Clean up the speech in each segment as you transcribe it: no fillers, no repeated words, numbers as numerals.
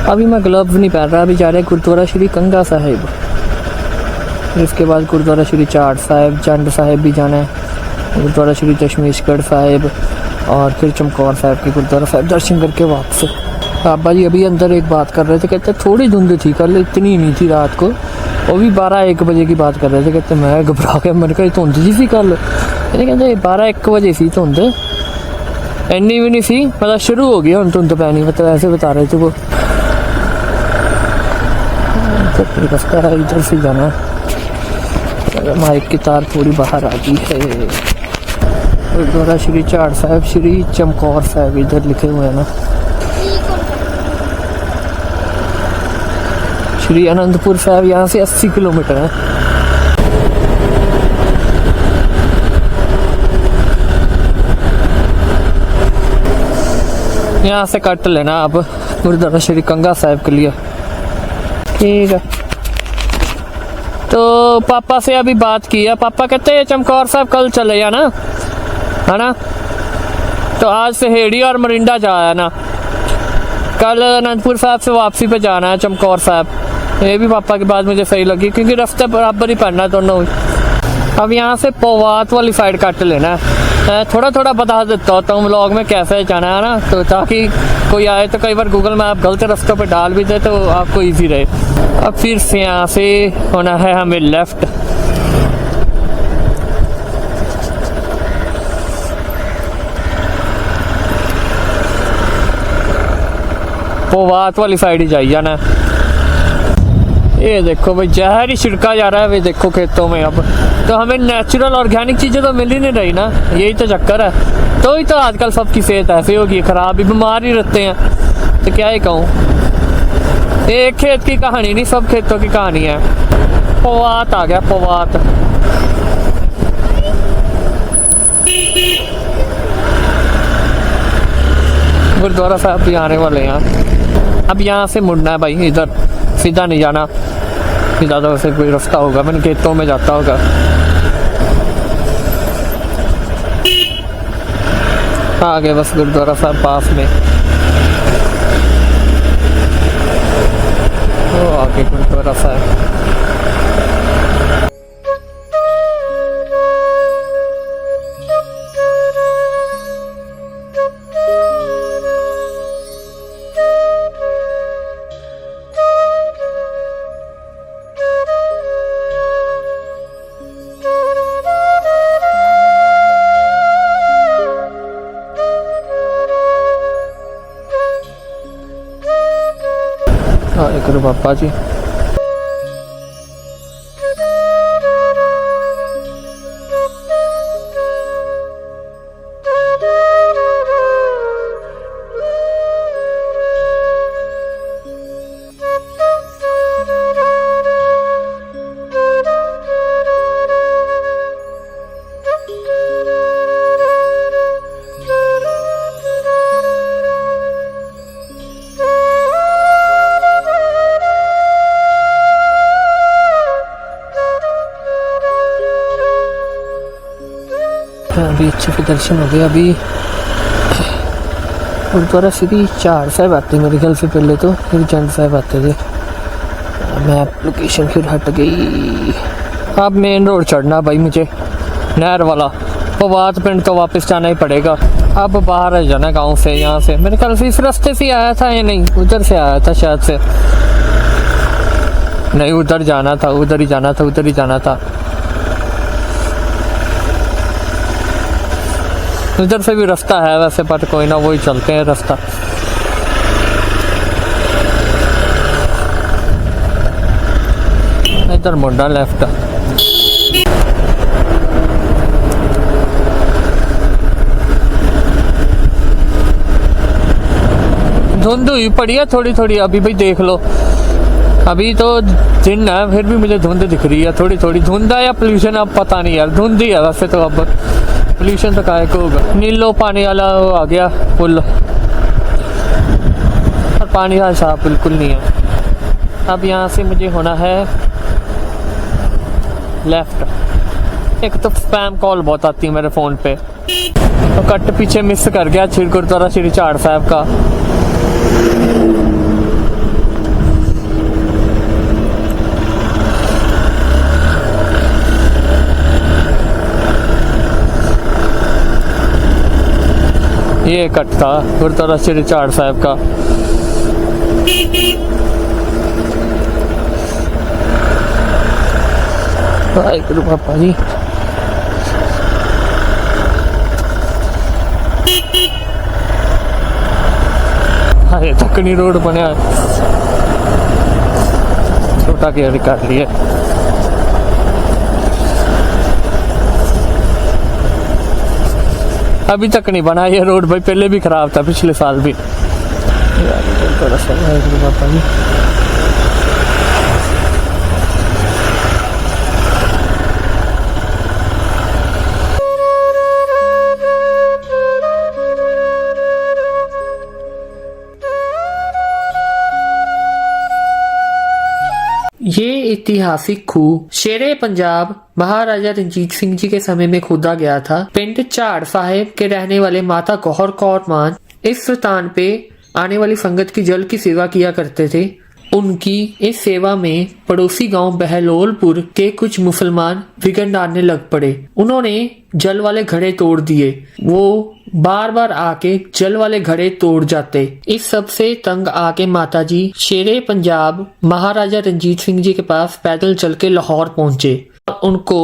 अभी मैं ग्लव्स नहीं पहन रहा, अभी जा रहे हैं गुरुद्वारा श्री कंगा साहिब, इसके बाद गुरुद्वारा श्री चाड़ साहिब, जंड साहिब भी जाना है, गुरुद्वारा श्री दशमेशगढ़ साहिब और फिर चमकौर साहिब के गुरुद्वारा साहिब दर्शन करके वापस। बाबा जी अभी अंदर एक बात कर रहे थे, कहते थोड़ी धुंध थी कल, इतनी नहीं थी रात को, वो भी 12-1 बजे की बात कर रहे थे। कहते मैं घबरा के मैंने कहा धुंध जी सी कल, कहते 12-1 बजे सी धुंध, इन्नी भी नहीं सी, मतलब शुरू हो गई हम धुंध पैनी, मतलब ऐसे बता रहे थे वो। रास्ता है इधर से जाना है, माइक की तार थोड़ी बाहर आ गई है। गुरुद्वारा श्री चाड़ साहिब, श्री चमकौर साहिब इधर लिखे हुए हैं ना, श्री अनंतपुर साहिब यहाँ से 80 किलोमीटर है। यहाँ से कट लेना आप गुरुद्वारा श्री कंगा साहिब के लिए, ठीक है। तो पापा से अभी बात किया, पापा कहते हैं चमकौर साहिब कल चले जाना है ना, तो आज से हेड़ी और मरिंडा जाया ना, कल अनंतपुर साहिब से वापसी पे जाना है चमकौर साहिब। ये भी पापा की बात मुझे सही लगी, क्योंकि रास्ते बराबर ही पड़ना है दोनों। अब यहाँ से पोवात वाली साइड काट लेना है, थोड़ा थोड़ा बता देता होता हूँ व्लॉग में कैसे जाना है ना, तो ताकि कोई आए तो कई बार गूगल मैप गलत रास्तों पे डाल भी दे तो आपको इजी रहे। अब फिर से यहाँ से होना है हमें लेफ्ट, पोवात वाली साइड ही जाइए जाना। ये देखो भाई जहर ही छिड़का जा रहा है भाई, देखो खेतों में। अब तो हमें नेचुरल ऑर्गेनिक चीज़ें तो मिल ही नहीं रही ना, यही तो चक्कर है। तो ही तो आजकल सबकी सेहत ऐसी होगी खराब, भी बीमार ही रहते हैं, तो क्या ही कहूँ। एक खेत की कहानी नहीं, सब खेतों की कहानी है। पोवात आ गया, पोवात। गुरुद्वारा साहब भी आने वाले हैं। अब यहाँ से मुड़ना है भाई, इधर सीधा नहीं जाना, सीधा तो वैसे कोई रास्ता होगा, मैंने खेतों में जाता होगा। आगे बस गुरुद्वारा साहब पास में, वो आगे गुरुद्वारा साहब। करो पापा जी। अभी अच्छे से दर्शन हो गए। अभी गुरुद्वारा श्री चाड़ साहिब आते मेरे ख्याल से, पहले तो फिर जंड साहिब आते थे। मैप लोकेशन फिर हट गई। अब मेन रोड चढ़ना भाई मुझे, नहर वाला पोवात पिंड तो वापस जाना ही पड़ेगा। अब बाहर आ जाना गांव से, यहाँ से मेरे ख्याल से इस रास्ते से आया था या नहीं, उधर से आया था शायद से, नहीं उधर जाना था, उधर ही जाना था, उधर ही जाना था। इधर से भी रास्ता है वैसे, पर कोई ना, वही चलते हैं रास्ता। इधर मुंडा लेफ्ट। धुंध हुई पड़ी है थोड़ी थोड़ी अभी भाई, देख लो अभी तो दिन है फिर भी मुझे धुंध दिख रही है थोड़ी थोड़ी। धुंध है या पोल्यूशन अब पता नहीं यार, धुंध ही है वैसे तो। अब पोल्यूशन तो काहे को होगा। नीलो पानी वाला वो आ गया पुल, और पानी का साफ बिल्कुल नहीं है। अब यहाँ से मुझे होना है लेफ्ट। एक तो स्पैम कॉल बहुत आती है मेरे फ़ोन पे, तो कट पीछे मिस कर गया गुरुद्वारा श्री चाड़ साहिब का। ये कट था गुरुद्वारा श्री झाड़ साहब का। वाहिगुरू बाबा जी। हाँ ये दक्कनी रोड बनया, छोटा केयर कर लिए। अभी तक नहीं बना ये रोड भाई, पहले भी खराब था, पिछले साल भी। थोड़ा सा वाहिगुरू बाबा जी। ये ऐतिहासिक खूह शेरे पंजाब महाराजा रंजीत सिंह जी के समय में खोदा गया था। पिंड झाड़ साहिब के रहने वाले माता गौहर कौर मान इस स्थान पे आने वाली संगत की जल की सेवा किया करते थे। उनकी इस सेवा में पड़ोसी गांव बहलोलपुर के कुछ मुसलमान विघ्न डालने लग पड़े। उन्होंने जल वाले घड़े तोड़ दिए। वो बार बार आके जल वाले घड़े तोड़ जाते। इस सब से तंग आके माताजी शेरे पंजाब महाराजा रंजीत सिंह जी के पास पैदल चल के लाहौर पहुंचे और उनको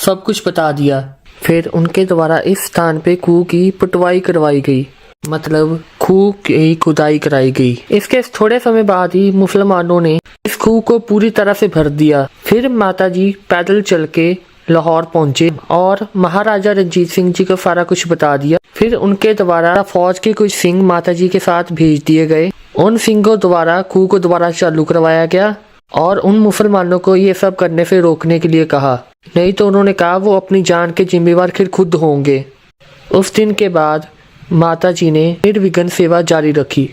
सब कुछ बता दिया। फिर उनके द्वारा इस स्थान पे खूह की पुटवाई करवाई गई, मतलब खूह की खुदाई कराई गई। इसके थोड़े समय बाद ही मुसलमानों ने इस खूह को पूरी तरह से भर दिया। फिर माताजी पैदल चल के लाहौर पहुंचे और महाराजा रंजीत सिंह जी को सारा कुछ बता दिया। फिर उनके द्वारा फौज के कुछ सिंह माताजी के साथ भेज दिए गए। उन सिंहों द्वारा खूह को दोबारा चालू करवाया गया और उन मुसलमानों को ये सब करने से रोकने के लिए कहा, नहीं तो उन्होंने कहा वो अपनी जान के जिम्मेवार फिर खुद होंगे। उस दिन के बाद माता जी ने निर्विघ्न सेवा जारी रखी।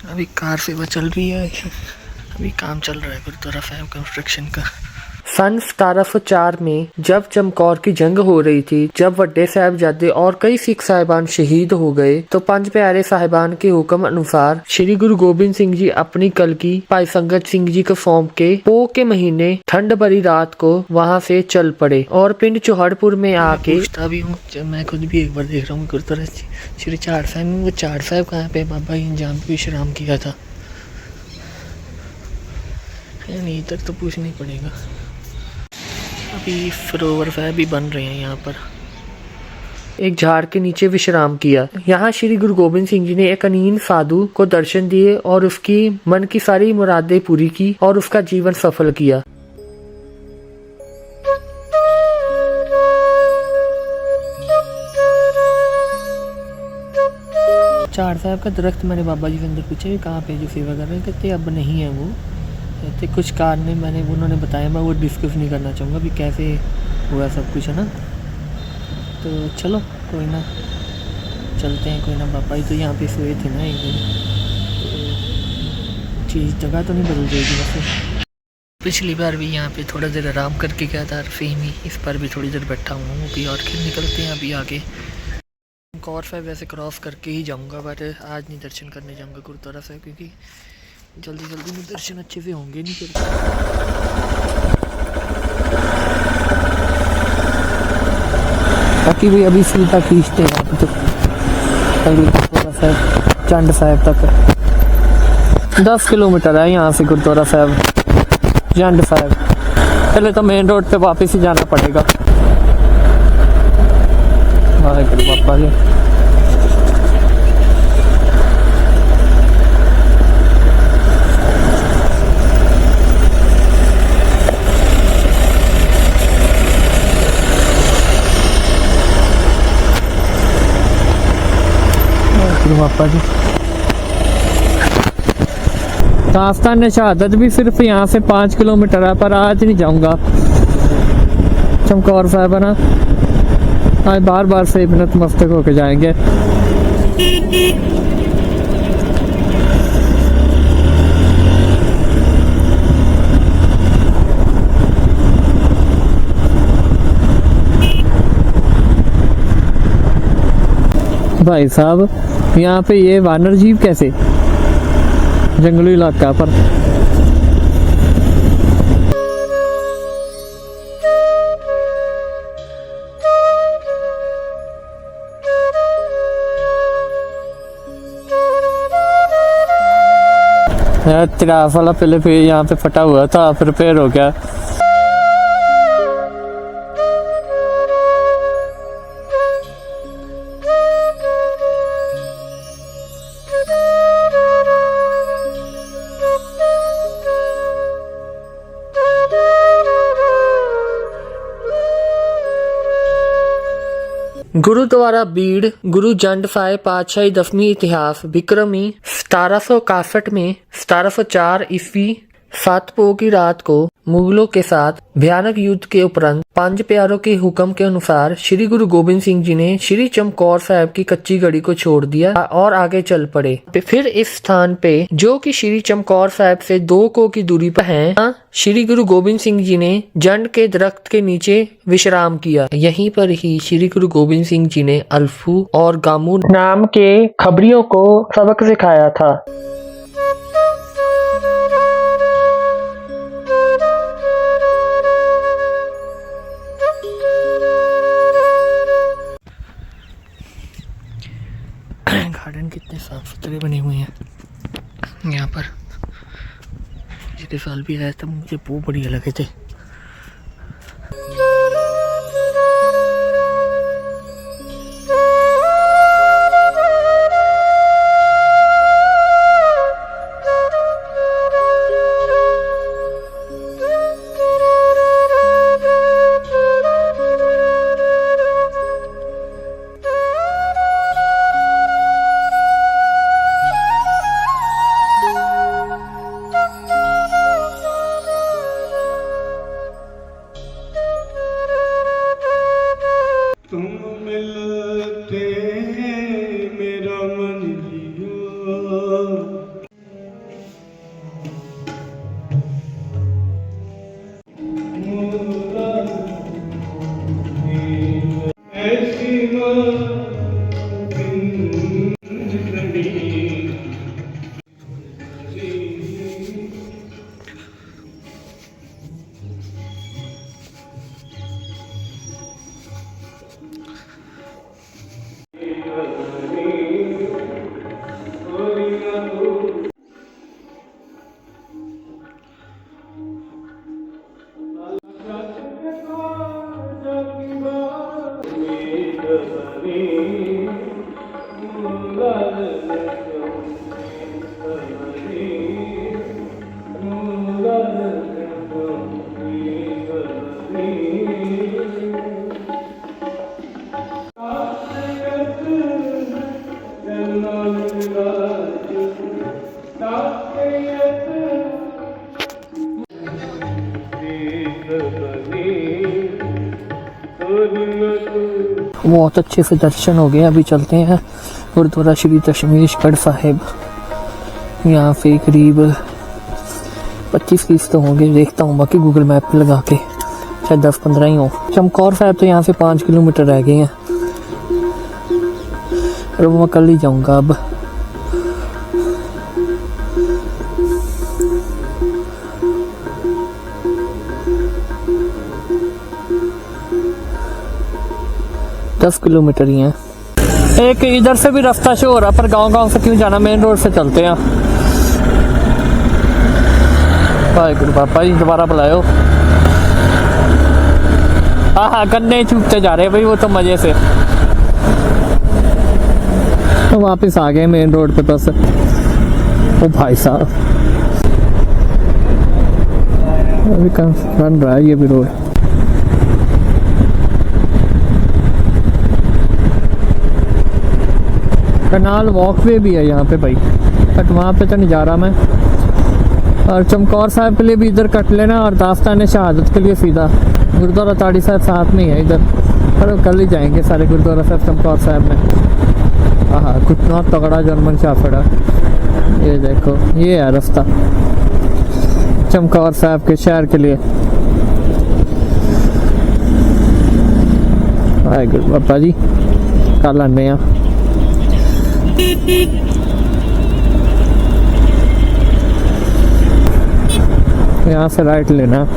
अभी कार सेवा चल रही है, अभी काम चल रहा है गुरुद्वारा साहिब कंस्ट्रक्शन का। सन 1704 में जब चमकौर की जंग हो रही थी, जब वड्डे साहिबजादे और कई सिख साहिबान शहीद हो गए, तो पंज प्यारे साहिबान के हुक्म अनुसार श्री गुरु गोबिंद सिंह जी अपनी कलगी भाई संगत सिंह जी को सौंप के पो के महीने ठंड भरी रात को वहां से चल पड़े और पिंड चौहड़पुर में आके भी हूँ। मैं खुद भी एक बार देख रहा हूँ गुरुद्वारा श्री झाड़ साहिब में। वो झाड़ साहिब कहाँ पे बाबा जहाँ पे विश्राम किया था, नहीं तक तो पूछना ही पड़ेगा। अभी सरोवर साहब भी बन रहे हैं यहाँ पर। एक झाड़ के नीचे विश्राम किया। यहाँ श्री गुरु गोबिंद सिंह जी ने एक अनीन साधु को दर्शन दिए और उसकी मन की सारी मुरादें पूरी की और उसका जीवन सफल किया। झाड़ साहब का दरख्त मैंने बाबा जी के अंदर पूछा कहाँ पे जो सेवा कर रहे हैं, कहते अब नहीं है वो, कहते कुछ कारण मैंने उन्होंने बताया, मैं वो डिस्कस नहीं करना चाहूँगा भी कैसे हुआ सब कुछ, है ना। तो चलो कोई ना, चलते हैं, कोई ना। बाबा जी तो यहाँ पे सोए थे ना एक दिन, तो चीज़ जगह तो नहीं बदल जाएगी वैसे। पिछली बार भी यहाँ पे थोड़ा देर आराम करके गया था फेमी, इस बार भी थोड़ी देर बैठा हुआ हूँ अभी, और फिर निकलते हैं अभी आगे। चमकौर साहिब वैसे क्रॉस करके ही जाऊँगा, बट आज नहीं दर्शन करने जाऊँगा गुरुद्वारा साहिब, क्योंकि जल्दी जल्दी में दर्शन अच्छे से होंगे नहीं फिर। बाकी भी अभी सीधा खींचते हैं तो गुरुद्वारा साहिब चंड साहिब तक 10 किलोमीटर है यहाँ से गुरुद्वारा साहिब चंड साहिब। पहले तो मेन रोड पे वापस ही जाना पड़ेगा। वाहिगुरू बाबा जी। बाबा जी दास्तान शहादत भी सिर्फ यहाँ से 5 किलोमीटर है, पर आज नहीं जाऊंगा चमकौर साहिब, है ना। आज बार बार से नतमस्तक होके जाएंगे। भाई साहब यहाँ पे ये वानर जीव कैसे, जंगली इलाका पर। तिराफ वाला पहले फिर यहाँ पे फटा हुआ था, फिर रिपेयर हो गया। गुरुद्वारा बीड़ गुरु जंड फाय पातशाही दसवीं इतिहास विक्रमी 1761 में 1704 ईस्वी 7 पो की रात को मुगलों के साथ भयानक युद्ध के उपरांत 5 प्यारों के हुक्म के अनुसार श्री गुरु गोबिंद सिंह जी ने श्री चमकौर साहिब की कच्ची गढ़ी को छोड़ दिया और आगे चल पड़े। फिर इस स्थान पे जो कि श्री चमकौर साहिब से 2 कोह की दूरी पर है, श्री गुरु गोबिंद सिंह जी ने जंड के दरख्त के नीचे विश्राम किया। यहीं पर ही श्री गुरु गोबिंद सिंह जी ने अल्फू और गामू नाम के खबरियों को सबक सिखाया था। गार्डन कितने साफ सुथरे बने हुए हैं यहाँ पर। पिछले साल भी आया था, मुझे बहुत बढ़िया लगे थे। बहुत अच्छे से दर्शन हो गए। अभी चलते हैं गुरुद्वारा श्री दशमेशगढ़ साहिब। यहाँ पे करीब 25-30 तो होंगे, देखता हूँ बाकी गूगल मैप पे लगा के, शायद 10-15 ही हो। चमकौर साहिब तो यहाँ से 5 किलोमीटर रह गए हैं और मैं कल ही जाऊँगा अब। दस किलोमीटर ही है। एक इधर से भी रास्ता शो हो रहा, पर गांव से क्यों जाना, मेन रोड से चलते हैं। वाहिगुरु बाबा जी दोबारा बुलायो। हाँ गन्ने चूपते जा रहे हैं भाई, वो तो मजे से। तो वापस आ गए मेन रोड पे बस। ओ भाई साहब अभी बन रहा है ये भी रोड। कनाल वॉकवे भी है यहाँ पे भाई, बट वहाँ पे तो नहीं जा रहा मैं। और चमकौर साहिब के लिए भी इधर कट लेना और दास्तान शहादत के लिए सीधा गुरुद्वारा ताड़ी साहब साथ में ही है इधर। पर कल ही जाएंगे सारे गुरुद्वारा साहब चमकौर साहिब में। हाँ कितना तगड़ा जर्मन शाफड़ा। ये देखो ये है रास्ता चमकौर साहिब के शहर के लिए। वाहिगुरू बाबा जी कल आने यहाँ से राइट लेना।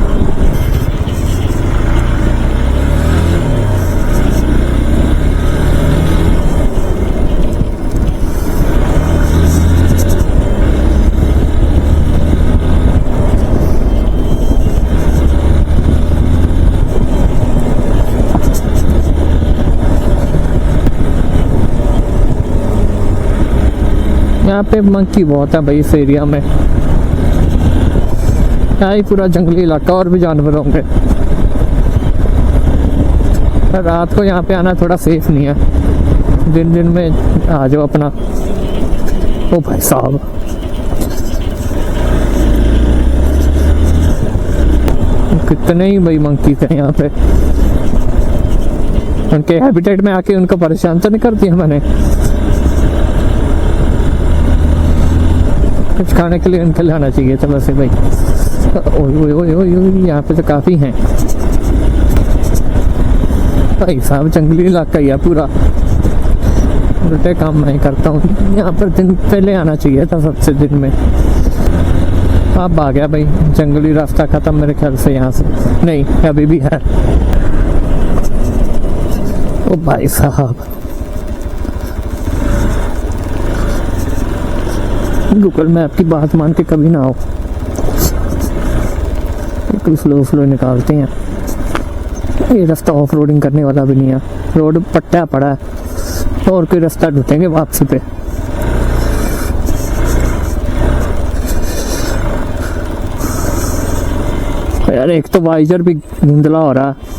यहाँ पे मंकी बहुत है भाई इस एरिया में, यहाँ ही पूरा जंगली इलाका, और भी जानवर होंगे। रात को यहाँ पे आना थोड़ा सेफ नहीं है, दिन दिन में आ जाओ अपना। ओ भाई साहब, कितने ही भाई मंकी थे यहाँ पे। उनके हैबिटेट में आके उनको परेशान तो नहीं कर दिया मैंने। कुछ खाने के लिए इनके लाना चाहिए था वैसे भाई। ओए ओए ओए ओए, यहाँ पे तो काफी हैं भाई साहब, जंगली इलाका ही है पूरा। उल्टे काम मैं करता हूँ यहाँ पर, दिन पहले आना चाहिए था सबसे दिन में। अब आ गया भाई, जंगली रास्ता खत्म मेरे ख्याल से यहाँ से, नहीं अभी भी है। ओ भाई साहब, गूगल मैप की बात मान के कभी ना आओ, बिल्कुल स्लो निकालते हैं। ये रास्ता ऑफ रोडिंग करने वाला भी नहीं है, रोड पट्टा पड़ा है, और कोई रास्ता ढूंढेंगे वापसी पे। यार एक तो वाइजर भी धुंधला हो रहा है।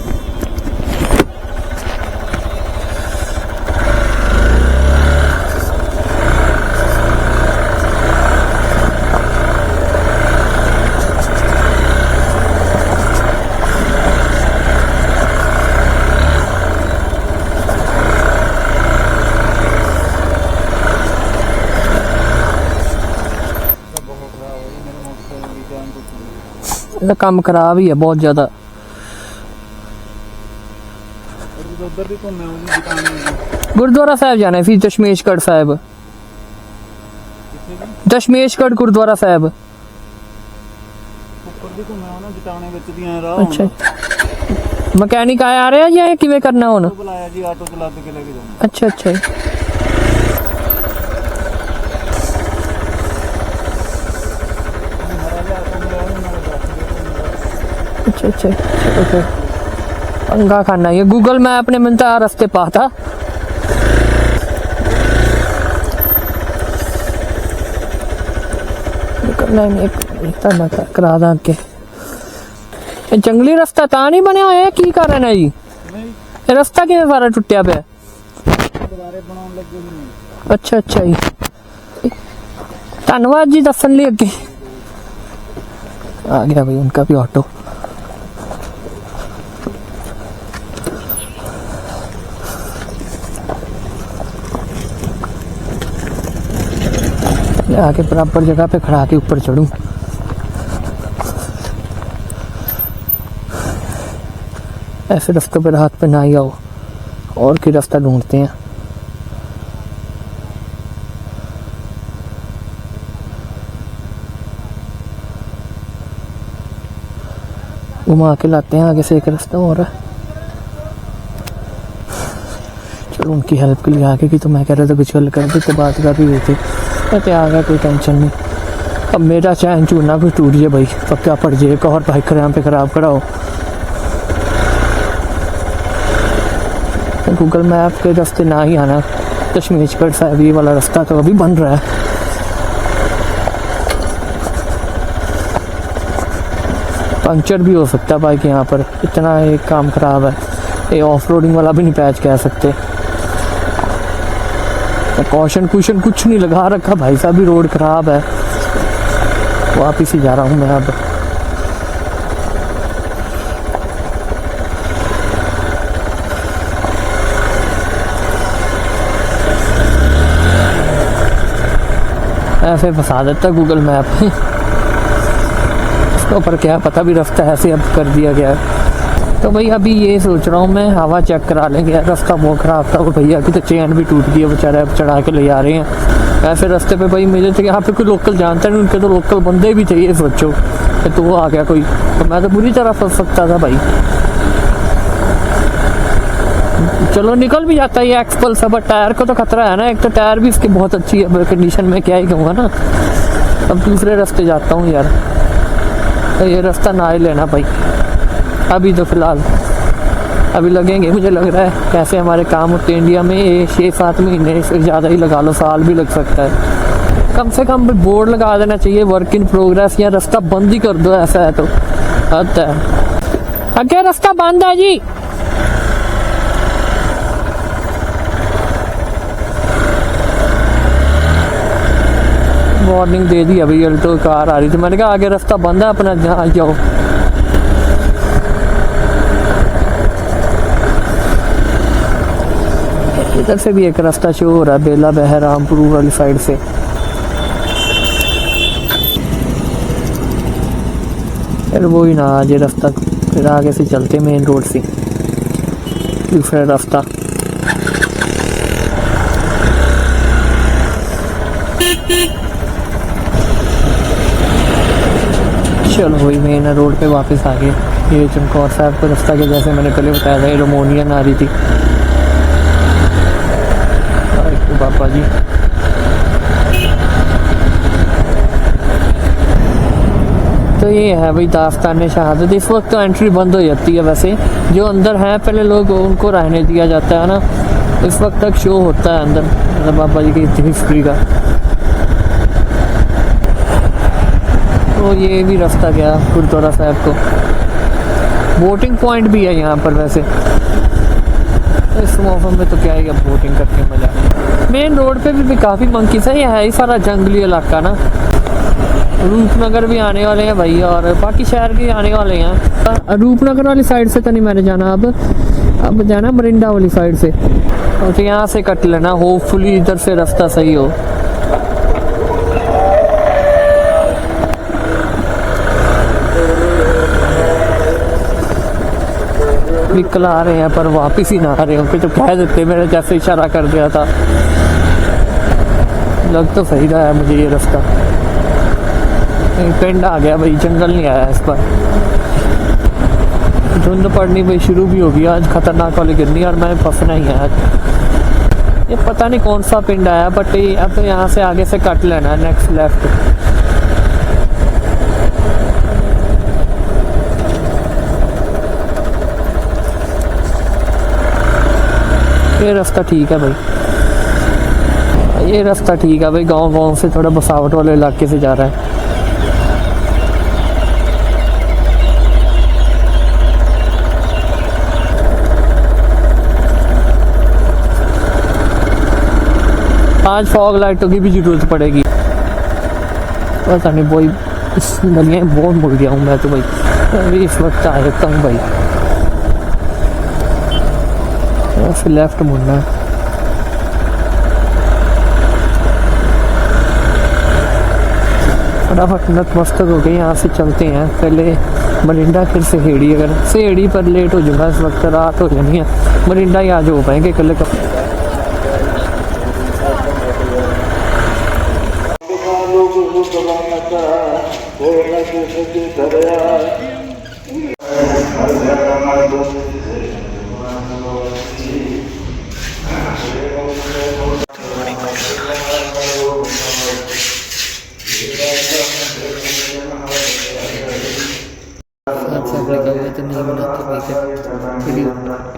काम खराब ही है बहुत ज्यादा। गुरुद्वारा साहब जाना है फिर, दशमेशगढ़ साहब, दशमेशगढ़ गुरुद्वारा साहब। अच्छा, मकैनिक आए आ रहे हैं या किवें करना हुन? अच्छा अच्छा, अच्छा अच्छा, पंगा खाना। ये गूगल मैप ने मिलता रास्ते पाता। नहीं करा दा के जंगली रास्ता ता नहीं बनया होया, की कारण है जी? रास्ता किवें सारा टुटिया पे? अच्छा अच्छा जी, धन्यवाद जी दसन लिए। अगे आ गया भाई उनका भी ऑटो। आके बराबर जगह पे खड़ा के ऊपर चढ़ूं। ऐसे रास्ते पे रात पे ना ही आओ, और कोई रास्ता ढूंढते हैं। घुमा के लाते हैं आगे से, एक रास्ता हो रहा है। चलो उनकी हेल्प के लिए आगे की, तो मैं कह रहा था कुछ गल कर देते, बात कर रही थी। कहते आ गया, कोई टेंशन नहीं। अब मेरा चैन चूरना कुछ टूट जाए भाई, पक्का पड़ जाए, एक और बाइक यहाँ पे खराब करा हो। गूगल मैप के रास्ते ना ही आना। दशमेशगढ़ साहब ये वाला रास्ता तो अभी बन रहा है। पंक्चर भी हो सकता है बाइक यहाँ पर, इतना एक काम खराब है। ये ऑफ रोडिंग वाला भी नहीं पैच कह सकते। कॉशन कुशन कुछ नहीं लगा रखा भाई साहब, भी रोड खराब है। वापिस ही जा रहा हूँ मैं अब। ऐसे फंसा देता गूगल मैप। इसके ऊपर क्या पता भी रास्ता ऐसे अब कर दिया गया है। तो भाई अभी ये सोच रहा हूँ मैं, हवा चेक करा लेंगे। रास्ता बहुत खराब था, वो भैया की तो चैन भी टूट गई है बेचारा, अब चढ़ा के ले जा रहे हैं। ऐसे रास्ते पे भाई मिले थे, यहाँ पे कोई लोकल जानता नहीं, उनके तो लोकल बंदे भी चाहिए। सोचो कि तो वो आ गया कोई, तो मैं तो बुरी तरह फंस सकता था भाई। चलो निकल भी जाता है ये एक्सपल्स, बट टायर को तो खतरा है ना। एक तो टायर भी इसकी बहुत अच्छी है कंडीशन में, क्या ही कहूँगा ना। अब दूसरे रास्ते जाता हूँ यार, तो ये रास्ता ना ही लेना भाई अभी तो फ़िलहाल। अभी लगेंगे, मुझे लग रहा है कैसे हमारे काम होते हैं इंडिया में 6-7 महीने से ज़्यादा ही लगा लो, साल भी लग सकता है। कम से कम बोर्ड लगा देना चाहिए वर्क इन प्रोग्रेस, या रास्ता बंद ही कर दो, ऐसा है तो हद है। आगे रास्ता बंद है जी। वार्निंग दे दी अभी, अल्टो कार आ रही थी, मैंने कहा आगे रास्ता बंद है, अपना जहाँ जाओ। इधर से भी एक रास्ता शो हो रहा है, बेला बहरामपुर वाली साइड से। फिर वो ही ना आज ये रास्ता, फिर आगे से चलते मेन रोड से दूसरा रास्ता। चलो वही मेन रोड पे वापस आ गए। ये चमकौर साहब का रास्ता के जैसे मैंने पहले बताया था, ये रोमोनियन आ रही थी। बाबा जी तो ये है भाई दास्तान शहादत। इस वक्त तो एंट्री बंद हो जाती है, वैसे जो अंदर हैं पहले लोग उनको रहने दिया जाता है ना, इस वक्त तक शो होता है अंदर, मतलब बाबा जी की हिस्ट्री का। तो ये भी रास्ता गया गुरुद्वारा साहब को। बोटिंग पॉइंट भी है यहाँ पर वैसे, इस मौसम में तो क्या ही अब बोटिंग करके मजा। मेन रोड पे भी काफ़ी मंकीस है, यह है ही सारा जंगली इलाका ना। रूपनगर भी आने वाले हैं भाई, और बाकी शहर भी आने वाले हैं। रूपनगर वाली साइड से तो नहीं मैंने जाना, अब जाना मरिंडा वाली साइड से, तो यहाँ से कट लेना, होपफुली इधर से रास्ता सही हो। निकल आ रहे हैं पर वापस ही ना आ रहे हो, तो कह देते मैंने जैसे इशारा कर दिया था। लग तो सही रहा है मुझे ये रास्ता। पिंड आ गया भाई, जंगल नहीं आया इस पर। धुंध पड़नी भाई शुरू भी होगी आज, खतरनाक वाली गिरनी, और मैं फंसना ही है आज। ये पता नहीं कौन सा पिंड आया, बट अब यहाँ से आगे से कट लेना है नेक्स्ट लेफ्ट। ये रास्ता ठीक है भाई, ये रास्ता ठीक है भाई, गांव से थोड़ा बसावट वाले इलाके से जा रहा है। आज फॉग लाइटों की भी जरूरत पड़ेगी, पता नहीं भाई। इस गलियाँ बहुत मुड़ गया हूँ मैं तो भाई, अभी इस वक्त आ जाता हूँ भाई। फिर लेफ्ट मुड़ना है। फटाफट नतमस्तक हो गई, यहाँ से चलते हैं पहले मरिंडा, फिर सहेड़ी। अगर सहेड़ी पर लेट हो जाऊंगा इस वक्त, रात हो जानी है, मरिंडा ही आज हो पाएंगे कल का। तो नहीं बनाते भाई वीडियो।